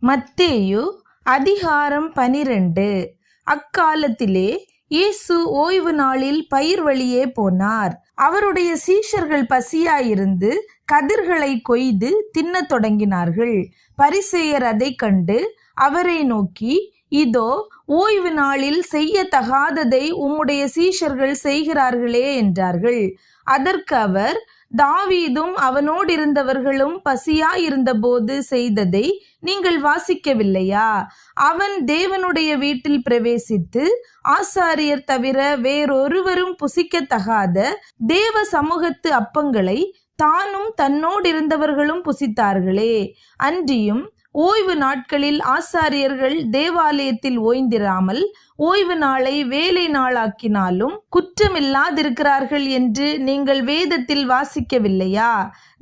மத்தேயு அதிகாரம் 12. அக்காலத்திலே இயேசு ஓய்வு நாளில் பயிர் வழியே போனார். அவருடைய சீஷர்கள் பசியாயிருந்து கதிர்களை கொய்து தின்னத் தொடங்கினார்கள். பரிசேயர் அதை கண்டு அவரை நோக்கி, இதோ ஓய்வு நாளில் செய்யத்தகாததை உம்முடைய சீஷர்கள் செய்கிறார்களே என்றார்கள். அதற்கு அவர், தாவீதும் அவனோடிருந்தவர்களும் பசியாயிருந்தபோது செய்ததை நீங்கள் வாசிக்கவில்லையா? அவன் தேவனுடைய வீட்டில் பிரவேசித்து ஆசாரியர் தவிர வேறொருவரும் புசிக்கத்தகாத தேவ சமூகத்து அப்பங்களை தானும் தன்னோடிருந்தவர்களும் புசித்தார்களே. அன்றியும் ஓய்வு நாட்களில் ஆசாரியர்கள் தேவாலயத்தில் ஓய்ந்திராமல் ஓய்வு நாளை வேலை நாளாக்கினாலும் குற்றமில்லாதிருக்கிறார்கள் என்று நீங்கள் வேதத்தில் வாசிக்கவில்லையா?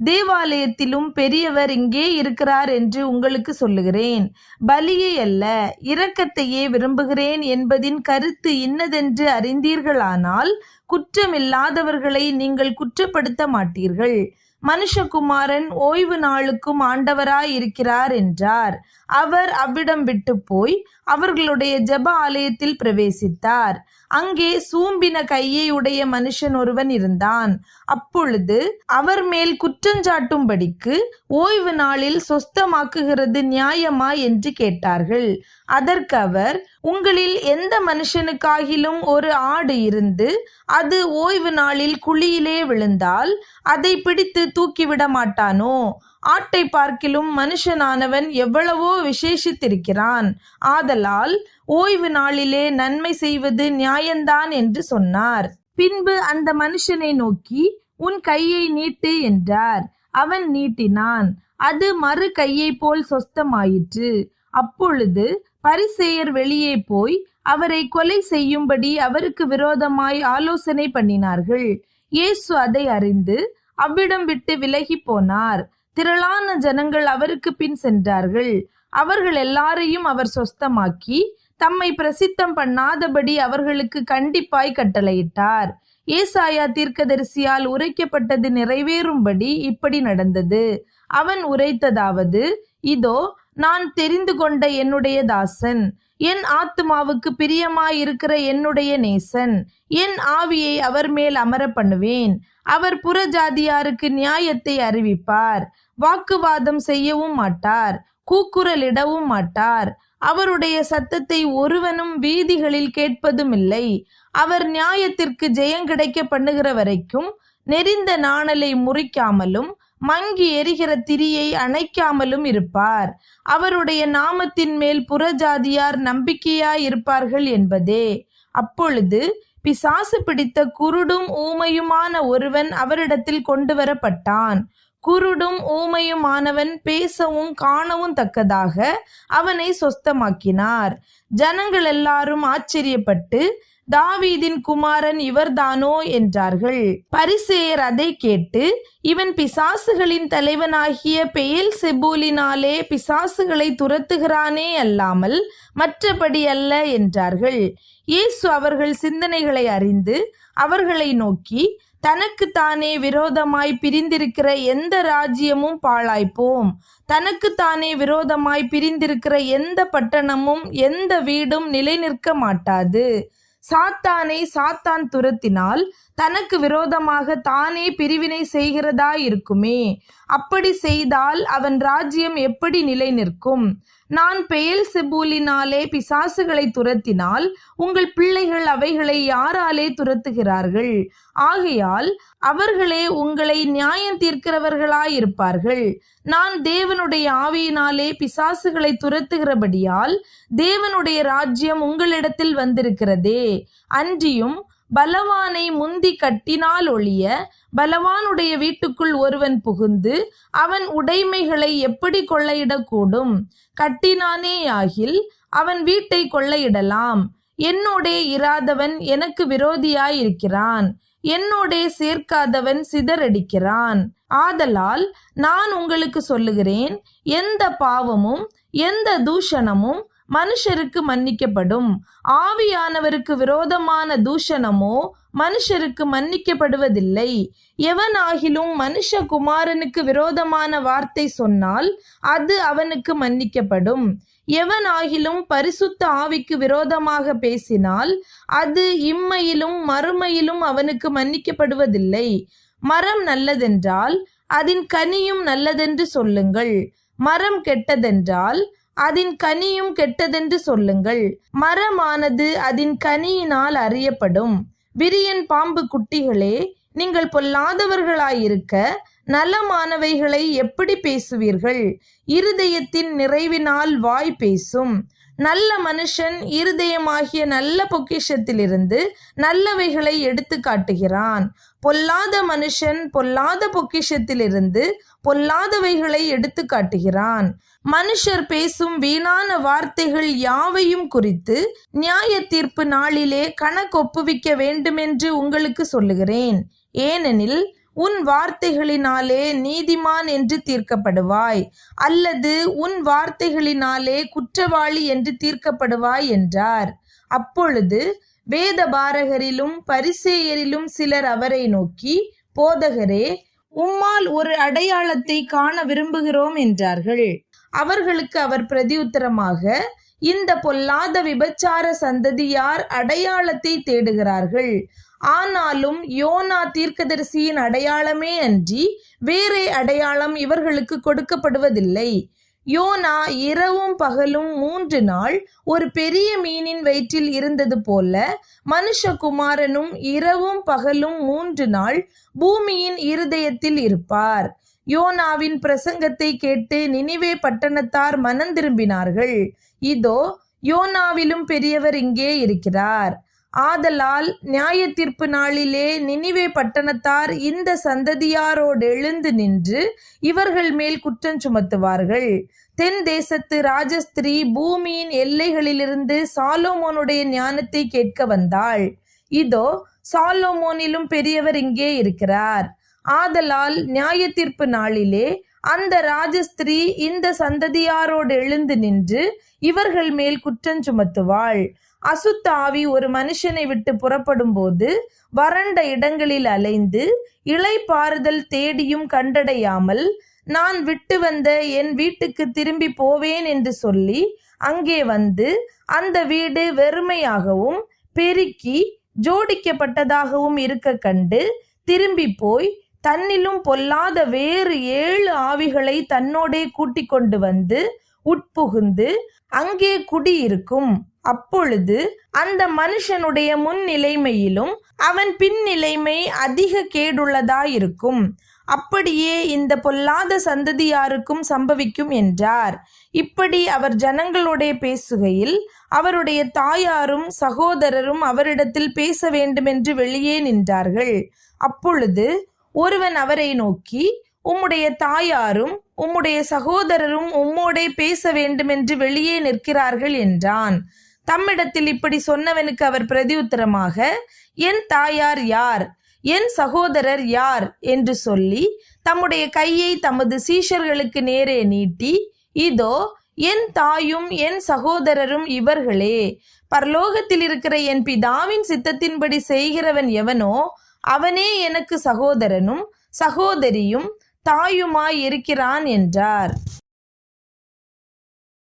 தேவாலயத்திலும் பெரியவர் இங்கே இருக்கிறார் என்று உங்களுக்கு சொல்லுகிறேன். பலியை அல்ல, இரக்கத்தையே விரும்புகிறேன் என்பதின் கருத்து இன்னதென்று அறிந்தீர்களானால் குற்றமில்லாதவர்களை நீங்கள் குற்றப்படுத்த மாட்டீர்கள். மனுஷகுமாரன் ஓய்வு நாளுக்கும் ஆண்டவராயிருக்கிறார் என்றார். அவர் அவ்விடம் விட்டு போய் அவர்களுடைய ஜெப ஆலயத்தில் பிரவேசித்தார். அங்கே சூம்பின கையை உடைய மனுஷன் ஒருவன் இருந்தான். அப்பொழுது அவர் மேல் குற்றஞ்சாட்டும்படிக்கு ஓய்வு நாளில் சொஸ்தமாக்குகிறது நியாயமா என்று கேட்டார்கள். அதற்கு அவர், உங்களில் எந்த மனுஷனுக்காகிலும் ஒரு ஆடு இருந்து அது ஓய்வு நாளில் குழியிலே விழுந்தால் அதை பிடித்து தூக்கிவிட மாட்டானோ? ஆட்டை பார்க்கிலும் மனுஷனானவன் எவ்வளவோ விசேஷித்திருக்கிறான். ஆதலால் ஓய்வு நாளிலே நன்மை செய்வது நியாயந்தான் என்று சொன்னார். பின்பு அந்த மனுஷனை நோக்கி, உன் கையை நீட்டு என்றார். அவன் நீட்டினான். அது மறு கையை போல் சொஸ்தமாயிற்று. அப்பொழுது பரிசேயர் வெளியே போய் அவரை கொலை செய்யும்படி அவருக்கு விரோதமாய் ஆலோசனை பண்ணினார்கள். இயேசு அதை அறிந்து அவ்விடம் விட்டு விலகி போனார். திரளான ஜனங்கள் அவருக்கு பின் சென்றார்கள். அவர்கள் எல்லாரையும் அவர் சொஸ்தமாக்கி தம்மை பிரசித்தம் பண்ணாதபடி அவர்களுக்கு கண்டிப்பாய் கட்டளையிட்டார். ஏசாயா தீர்க்கதரிசியால் உரைக்கப்பட்டது நிறைவேறும்படி இப்படி நடந்தது. அவன் உரைத்ததாவது, இதோ நான் தெரிந்து கொண்ட என்னுடைய தாசன், என் ஆத்துமாவுக்கு பிரியமாயிருக்கிற என்னுடைய நேசன். என் ஆவியை அவர் மேல் அமர பண்ணுவேன். அவர் புறஜாதியாருக்கு நியாயத்தை அறிவிப்பார். வாக்குவாதம் செய்யவும் மாட்டார், கூக்குரலிடவும் மாட்டார். அவருடைய சத்தத்தை ஒருவனும் வீதிகளில் கேட்பதும் இல்லை. அவர் நியாயத்திற்கு ஜெயங்கிடைக்க பண்ணுகிற வரைக்கும் நெரிந்த நாணலை முறிக்காமலும் மங்கி எரிகிற திரியை அணைக்காமலும் இருப்பார். அவருடைய நாமத்தின் மேல் புறஜாதியார் நம்பிக்கையாய் இருப்பார்கள் என்பதே. அப்பொழுது பிசாசு பிடித்த குருடும் ஊமையுமான ஒருவன் அவரிடத்தில் கொண்டு வரப்பட்டான். குருடும் ஊமையுமானவன் பேசவும் காணவும் தக்கதாக அவனை சொஸ்தமாக்கினார். ஜனங்கள் எல்லாரும் ஆச்சரியப்பட்டு, தாவீதின் குமாரன் இவர்தானோ என்றார்கள். பரிசேயர் அதை கேட்டு, இவன் பிசாசுகளின் தலைவனாகிய பெயல்செபூலினாலே பிசாசுகளை துரத்துகிறானே அல்லாமல் மற்றபடி அல்ல என்றார்கள். இயேசு அவர்கள் சிந்தனைகளை அறிந்து அவர்களை நோக்கி, தனக்குத்தானே விரோதமாய் பிரிந்திருக்கிற எந்த ராஜ்யமும் பாழாய்ப்போம். தனக்குத்தானே விரோதமாய் பிரிந்திருக்கிற எந்த பட்டணமும் எந்த வீடும் நிலை நிற்க மாட்டாது. சாத்தானை சாத்தான் துரத்தினால் தனக்கு விரோதமாக தானே பிரிவினை செய்கிறதா இருக்குமே. அப்படி செய்தால் அவன் ராஜ்யம் எப்படி நிலை நிற்கும்? நான் பெயல்செபூலினாலே பிசாசுகளை துரத்தினால் உங்கள் பிள்ளைகள் அவைகளை யாராலே துரத்துகிறார்கள்? ஆகையால் அவர்களே உங்களை நியாயம் தீர்க்கிறவர்களாயிருப்பார்கள். நான் தேவனுடைய ஆவியினாலே பிசாசுகளை துரத்துகிறபடியால் தேவனுடைய ராஜ்யம் உங்களிடத்தில் வந்திருக்கிறதே. அன்றியும் பலவானை முந்தி கட்டினால் ஒழிய பலவானுடைய வீட்டுக்குள் ஒருவன் புகுந்து அவன் உடைமைகளை எப்படி கொள்ளையிடக்கூடும்? கட்டினானேயாகில் அவன் வீட்டை கொள்ளையிடலாம். என்னோடே இராதவன் எனக்கு விரோதியாயிருக்கிறான். என்னோடே சேர்க்காதவன் சிதறடிக்கிறான். ஆதலால் நான் உங்களுக்கு சொல்லுகிறேன், எந்த பாவமும் எந்த தூஷணமும் மனுஷருக்கு மன்னிக்கப்படும். ஆவியானவருக்கு விரோதமான தூஷணமோ மனுஷருக்கு மன்னிக்கப்படுவதில்லை. எவனாகிலும் மனுஷகுமாரனுக்கு விரோதமான வார்த்தை சொன்னால் அது அவனுக்கு மன்னிக்கப்படும். எவனாகிலும் பரிசுத்த ஆவிக்கு விரோதமாக பேசினால் அது இம்மையிலும் மறுமையிலும் அவனுக்கு மன்னிக்கப்படுவதில்லை. மரம் நல்லதென்றால் அதன் கனியும் நல்லதென்று சொல்லுங்கள். மரம் கெட்டதென்றால் அதன் கனியும் கெட்டதென்று சொல்லுங்கள். மரமானது அதன் கனியினால் அறியப்படும். விரியன் பாம்பு குட்டிகளே, நீங்கள் பொல்லாதவர்களாயிருக்க நலமானவைகளை எப்படி பேசுவீர்கள்? இருதயத்தின் நிறைவினால் வாய் பேசும். நல்ல மனுஷன் இருதயமாகிய நல்ல பொக்கிஷத்திலிருந்து நல்லவைகளை எடுத்து காட்டுகிறான். பொல்லாத மனுஷன் பொல்லாத பொக்கிஷத்திலிருந்து பொல்லாதவைகளை எடுத்து காட்டுகிறான். மனுஷர் பேசும் வீணான வார்த்தைகள் யாவையும் குறித்து நியாய தீர்ப்பு நாளிலே கணக்கொப்புவிக்க வேண்டுமென்று உங்களுக்கு சொல்லுகிறேன். ஏனெனில் உன் வார்த்தைகளினாலே நீதிமான் என்று தீர்க்கப்படுவாய், அல்லது உன் வார்த்தைகளினாலே குற்றவாளி என்று தீர்க்கப்படுவாய் என்றார். அப்பொழுது வேதபாரகரிலும் பரிசேயரிலும் சிலர் அவரை நோக்கி, போதகரே, உம்மால் ஒரு அடையாளத்தை காண விரும்புகிறோம் என்றார்கள். அவர்களுக்கு அவர் பிரதியுத்தரமாக, இந்த பொல்லாத விபச்சார சந்ததியார் அடையாளத்தை தேடுகிறார்கள். ஆனாலும் யோனா தீர்க்கதரிசியின் அடையாளமே அன்றி வேறே அடையாளம் இவர்களுக்கு கொடுக்கப்படுவதில்லை. யோனா இரவும் பகலும் 3 நாள் ஒரு பெரிய மீனின் வயிற்றில் இருந்தது போல மனுஷகுமாரனும் இரவும் பகலும் 3 நாள் பூமியின் இருதயத்தில் இருப்பார். யோனாவின் பிரசங்கத்தை கேட்டு நினிவே பட்டணத்தார் மனம் திரும்பினார்கள். இதோ, யோனாவிலும் பெரியவர் இங்கே இருக்கிறார். ஆதலால் நியாய தீர்ப்பு நாளிலே நினிவே பட்டணத்தார் இந்த சந்ததியாரோடு எழுந்து நின்று இவர்கள் மேல் குற்றம் சுமத்துவார்கள். தென் தேசத்து ராஜஸ்திரீ பூமியின் எல்லைகளிலிருந்து சாலோமோனுடைய ஞானத்தை கேட்க வந்தாள். இதோ, சாலோமோனிலும் பெரியவர் இங்கே இருக்கிறார். ஆதலால் நியாய தீர்ப்பு நாளிலே அந்த ராஜஸ்திரீ இந்த சந்ததியாரோடு எழுந்து நின்று இவர்கள் மேல் குற்றம் சுமத்துவாள். அசுத்த ஆவி ஒரு மனுஷனை விட்டு புறப்படும் போது வறண்ட இடங்களில் அலைந்து இளைப்பாறுதல் தேடியும் கண்டடையாமல், நான் விட்டு வந்த என் வீட்டுக்கு திரும்பி போவேன் என்று சொல்லி அங்கே வந்து அந்த வீடு வெறுமையாகவும் பெருக்கி ஜோடிக்கப்பட்டதாகவும் இருக்க கண்டு திரும்பி போய் தன்னிலும் பொல்லாத வேறு 7 ஆவிகளை தன்னோடே கூட்டிக் கொண்டு வந்து உட்புகுந்து அங்கே குடியிருக்கும். அப்பொழுது அந்த மனுஷனுடைய முன் நிலைமையிலும் அவன் பின் நிலைமை அதிக கேடுள்ளதாயிருக்கும். அப்படியே இந்த பொல்லாத சந்ததியாருக்கும் சம்பவிக்கும் என்றார். இப்படி அவர் ஜனங்களோட பேசுகையில் அவருடைய தாயாரும் சகோதரரும் அவரிடத்தில் பேச வேண்டுமென்று வெளியே நின்றார்கள். அப்பொழுது ஒருவன் அவரை நோக்கி, உம்முடைய தாயாரும் உம்முடைய சகோதரரும் உம்மோடே பேச வேண்டுமென்று வெளியே நிற்கிறார்கள் என்றான். தம்மிடத்தில் இப்படி சொன்னவனுக்கு அவர் பிரதியுத்தரமாக, என் தாயார் யார், என் சகோதரர் யார் என்று சொல்லி தம்முடைய கையை தமது சீஷர்களுக்கு நேரே நீட்டி, இதோ, என் தாயும் என் சகோதரரும் இவர்களே. பரலோகத்தில் இருக்கிற என் பிதாவின் சித்தத்தின்படி செய்கிறவன் எவனோ அவனே எனக்கு சகோதரனும் சகோதரியும் தாயுமாய் இருக்கிறான் என்றார்.